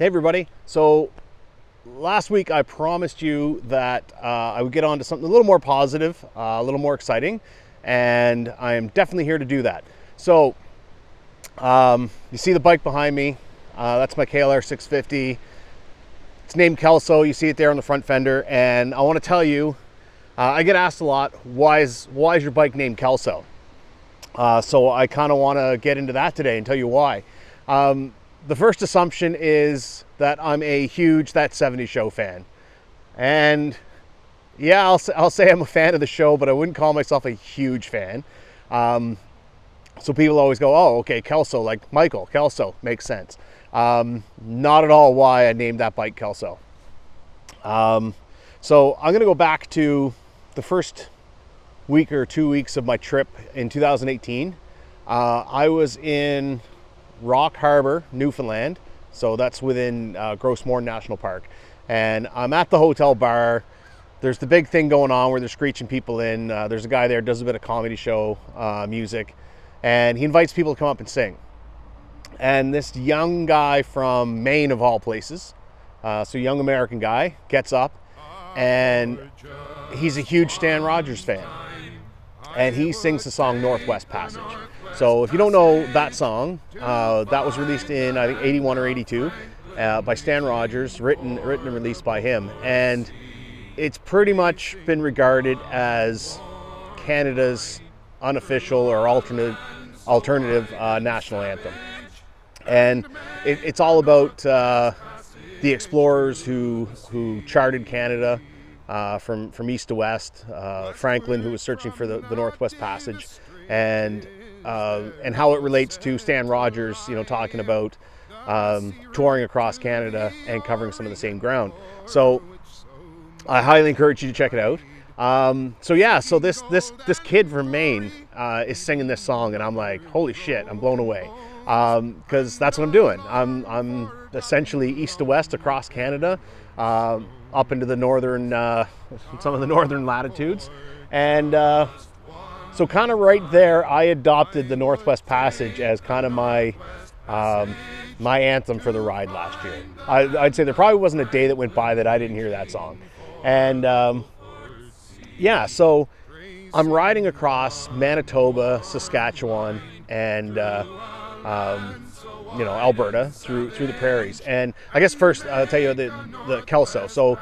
Hey everybody, so last week I promised you that I would get on to something a little more positive, a little more exciting, and I am definitely here to do that. So you see the bike behind me, that's my KLR 650. It's named Kelso, you see it there on the front fender, and I want to tell you, I get asked a lot, why is your bike named Kelso? So I kind of want to get into that today and tell you why. The first assumption is that I'm a huge That 70s Show fan. And yeah, I'll say I'm a fan of the show, but I wouldn't call myself a huge fan. So people always go, oh, okay, Kelso, like Michael, Kelso, makes sense. Not at all why I named that bike Kelso. So I'm going to go back to the first week or 2 weeks of my trip in 2018. I was in Rock Harbor, Newfoundland, so that's within Gros Morne National Park, and I'm at the hotel bar. There's the big thing going on where they're screeching people in. There's a guy there, does a bit of comedy show music, and he invites people to come up and sing. And this young guy from Maine, of all places, so young American guy, gets up, and he's a huge Stan Rogers fan, and he sings the song Northwest Passage. So if you don't know that song, that was released in, I think, 81 or 82 by Stan Rogers, written and released by him. And it's pretty much been regarded as Canada's unofficial or alternative national anthem. And it's all about the explorers who charted Canada from east to west, Franklin, who was searching for the Northwest Passage, and how it relates to Stan Rogers, talking about touring across Canada and covering some of the same ground. So I highly encourage you to check it out. So this kid from Maine is singing this song, and I'm like, holy shit, I'm blown away, because that's what I'm doing. I'm essentially east to west across Canada, up into the northern, some of the northern latitudes, and so kind of right there, I adopted the Northwest Passage as kind of my anthem for the ride last year. I'd say there probably wasn't a day that went by that I didn't hear that song. And so I'm riding across Manitoba, Saskatchewan, and Alberta through the prairies. And I guess first I'll tell you the Kelso. So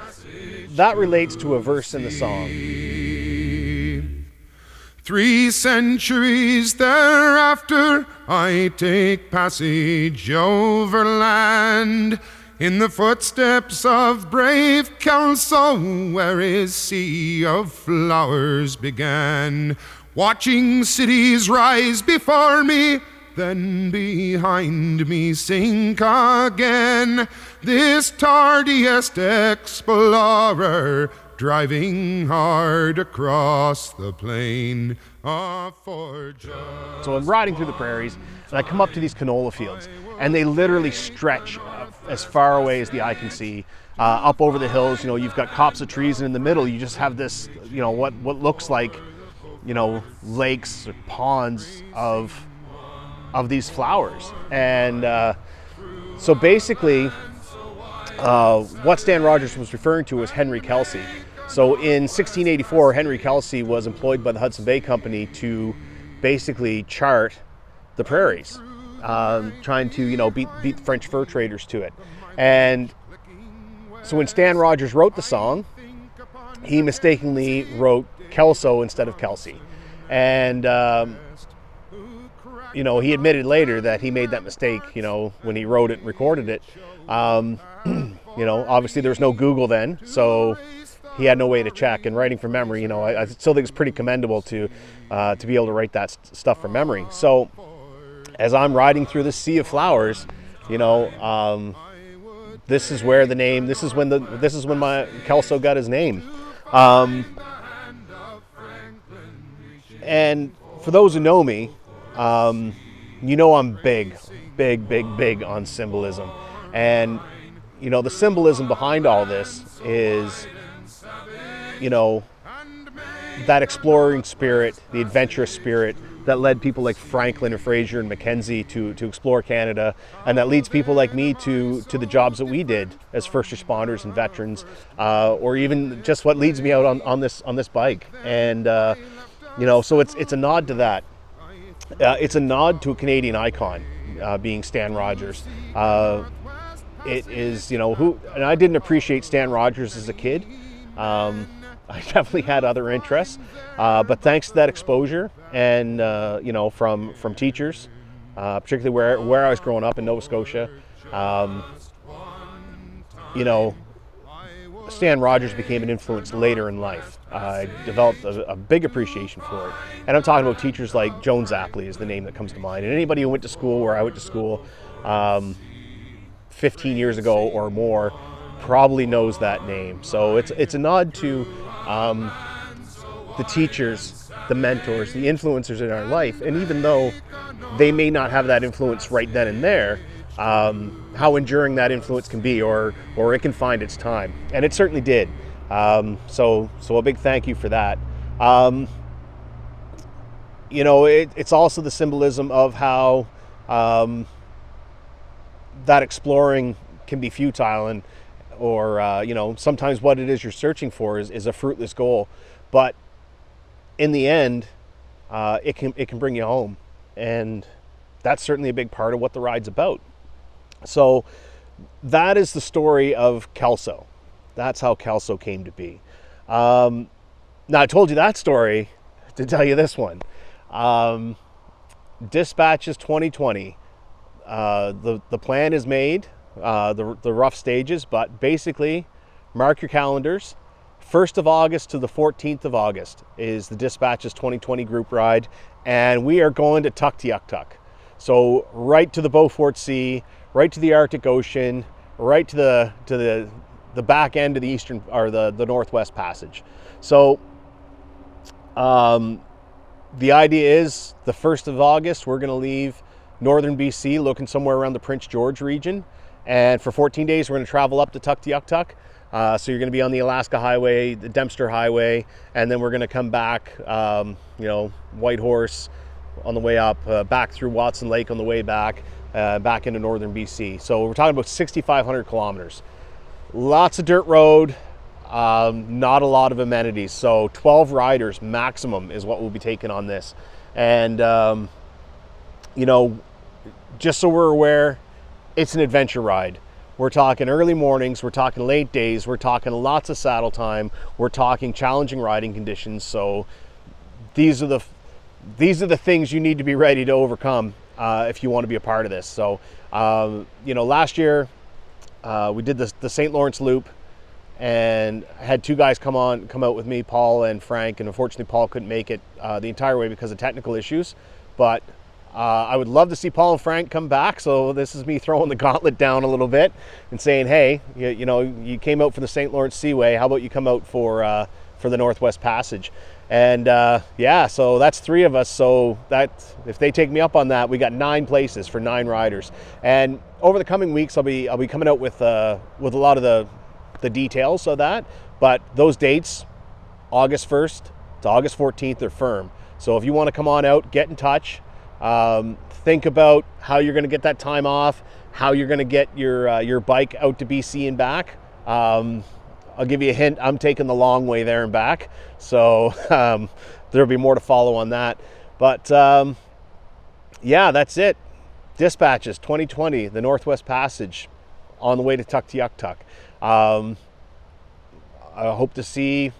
that relates to a verse in the song. 3 centuries thereafter, I take passage over land in the footsteps of brave Kelso, where his sea of flowers began. Watching cities rise before me, then behind me sink again. This tardiest explorer, driving hard across the plain of Forge. So I'm riding through the prairies, and I come up to these canola fields, and they literally stretch as far away as the eye can see, up over the hills. You've got copse of trees, and in the middle you just have this, what looks like, lakes or ponds of these flowers. And so basically, what Stan Rogers was referring to was Henry Kelso. So in 1684, Henry Kelso was employed by the Hudson Bay Company to basically chart the prairies, trying to beat the French fur traders to it. And so when Stan Rogers wrote the song, he mistakenly wrote Kelso instead of Kelsey. And he admitted later that he made that mistake, when he wrote it and recorded it. Obviously there was no Google then, so he had no way to check. And writing from memory, I still think it's pretty commendable to be able to write that stuff from memory. So as I'm riding through this sea of flowers, this is where this is when my Kelso got his name. And for those who know me, I'm big on symbolism. And, the symbolism behind all this is, that exploring spirit, the adventurous spirit that led people like Franklin and Fraser and Mackenzie to explore Canada, and that leads people like me to the jobs that we did as first responders and veterans, or even just what leads me out on this bike. And so it's a nod to that. It's a nod to a Canadian icon, being Stan Rogers. It is, and I didn't appreciate Stan Rogers as a kid. I definitely had other interests, but thanks to that exposure and from teachers, particularly where I was growing up in Nova Scotia, Stan Rogers became an influence later in life. I developed a big appreciation for it, and I'm talking about teachers like Joan Zapley is the name that comes to mind, and anybody who went to school where I went to school 15 years ago or more probably knows that name. So it's a nod to the teachers, the mentors, the influencers in our life, and even though they may not have that influence right then and there, how enduring that influence can be, or it can find its time, and it certainly did. So a big thank you for that. It's also the symbolism of how that exploring can be futile, or sometimes what it is you're searching for is a fruitless goal, but in the end, it can bring you home, and that's certainly a big part of what the ride's about. So that is the story of Kelso. That's how Kelso came to be. Now, I told you that story to tell you this one. Dispatches 2020. The plan is made, the rough stages, but basically, mark your calendars. 1st of August to the 14th of August is the Dispatches 2020 group ride, and we are going to Tuktoyaktuk. So right to the Beaufort Sea, right to the Arctic Ocean, right to the back end of the eastern or the Northwest Passage. So the idea is the 1st of August we're going to leave northern BC, looking somewhere around the Prince George region, and for 14 days we're going to travel up to Tuktoyaktuk. So you're going to be on the Alaska Highway, the Dempster Highway, and then we're going to come back, Whitehorse on the way up, back through Watson Lake on the way back, back into northern BC. So we're talking about 6,500 kilometers. Lots of dirt road, not a lot of amenities. So 12 riders maximum is what we'll be taking on this. And, just so we're aware, it's an adventure ride. We're talking early mornings, we're talking late days, we're talking lots of saddle time, we're talking challenging riding conditions. So these are the things you need to be ready to overcome if you want to be a part of this. So, last year we did the St. Lawrence Loop, and I had two guys come out with me, Paul and Frank, and unfortunately Paul couldn't make it the entire way because of technical issues, but I would love to see Paul and Frank come back. So this is me throwing the gauntlet down a little bit and saying, hey, you came out for the St. Lawrence Seaway. How about you come out for the Northwest Passage? And so that's 3 of us. So that if they take me up on that, we got 9 places for 9 riders. And over the coming weeks, I'll be coming out with a lot of the details of that. But those dates, August 1st to August 14th, are firm. So if you want to come on out, get in touch. Think about how you're going to get that time off, how you're going to get your bike out to BC and back. I'll give you a hint, I'm taking the long way there and back. So there'll be more to follow on that. But that's it. Dispatches 2020, the Northwest Passage, on the way to Tuktoyaktuk. I hope to see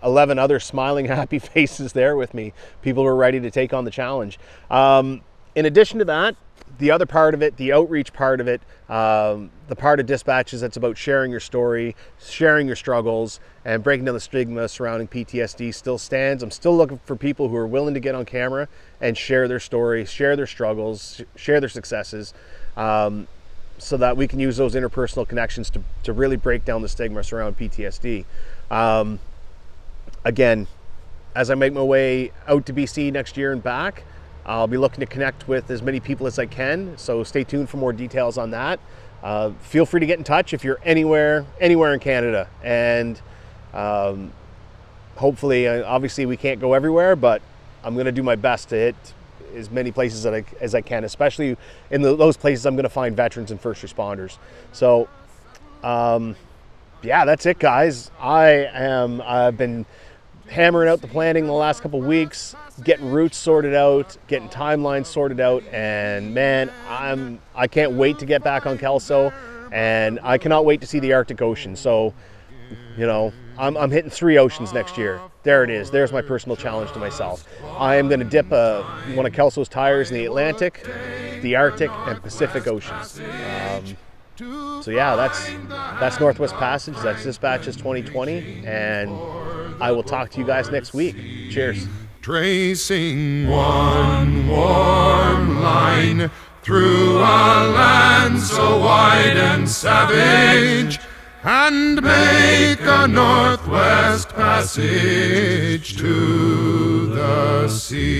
11 other smiling, happy faces there with me, people who are ready to take on the challenge. In addition to that, the other part of it, the outreach part of it, the part of Dispatches that's about sharing your story, sharing your struggles, and breaking down the stigma surrounding PTSD still stands. I'm still looking for people who are willing to get on camera and share their story, share their struggles, share their successes, so that we can use those interpersonal connections to really break down the stigma surrounding PTSD. Again, as I make my way out to BC next year and back, I'll be looking to connect with as many people as I can, so stay tuned for more details on that. Feel free to get in touch if you're anywhere in Canada, and hopefully, obviously we can't go everywhere, but I'm going to do my best to hit as many places as I can, especially in those places I'm going to find veterans and first responders. So, yeah, that's it, guys. I've been hammering out the planning the last couple weeks, getting routes sorted out, getting timelines sorted out, and man, I can't wait to get back on Kelso, and I cannot wait to see the Arctic Ocean. So, you know, I'm hitting 3 oceans next year. There it is. There's my personal challenge to myself. I am going to dip one of Kelso's tires in the Atlantic, the Arctic, and Pacific Oceans. So yeah, that's Northwest Passage. That's Dispatches 2020, and I will talk to you guys next week. Cheers. Tracing one warm line through a land so wide and savage, and make a Northwest Passage to the sea.